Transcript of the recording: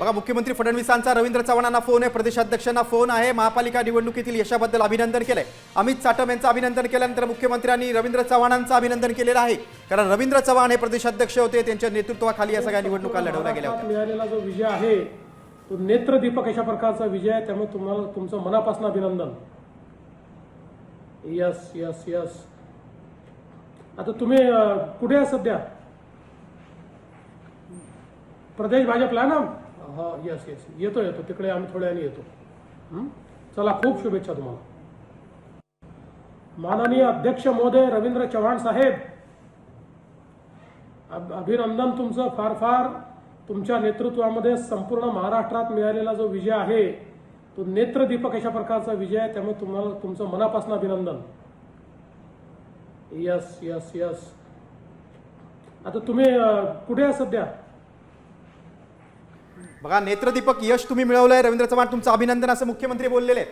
बघा, मुख्यमंत्री फडणवीसांचा रवींद्र चव्हाणांना फोन आहे, प्रदेशाध्यक्षांना फोन आहे, महापालिका निवडणुकीतील यशाबद्दल अभिनंदन केलंय. अमित साटम यांचं अभिनंदन केल्यानंतर मुख्यमंत्र्यांनी रवींद्र चव्हाणांचं अभिनंदन केलेलं आहे. कारण रवींद्र चव्हाण हे प्रदेशाध्यक्ष होते, त्यांच्या नेतृत्वाखाली या सगळ्या निवडणुका लढवल्या गेल्या होत्या. मिळालेला जो विजय आहे तो नेत्रदीपक अशा प्रकारचा विजय आहे, त्यामुळे तुम्हाला तुमचं मनापासून अभिनंदन. Yes yes yes. आता तुम्ही कुठे आहे सध्या? प्रदेश भाजपला ना? हा, यस यस, येतो येतो तिकडे, आम्ही थोड्या वेळाने येतो. चला, खूप शुभेच्छा तुम्हाला. माननीय अध्यक्ष महोदय रवींद्र चव्हाण साहेब, अभिनंदन तुमचं. फार फार तुमच्या नेतृत्वामध्ये संपूर्ण महाराष्ट्रात मिळालेला जो विजय आहे तो नेत्रदीपक अशा प्रकारचा विजय आहे, त्यामुळे तुम्हाला तुमचं मनापासून अभिनंदन. Yes yes yes. आता तुम्ही कुठे आहे सध्या? बघा, नेत्रदीपक यश तुम्ही मिळवलंय, रवींद्र चव्हाण तुमचं अभिनंदन, असं मुख्यमंत्री बोललेले.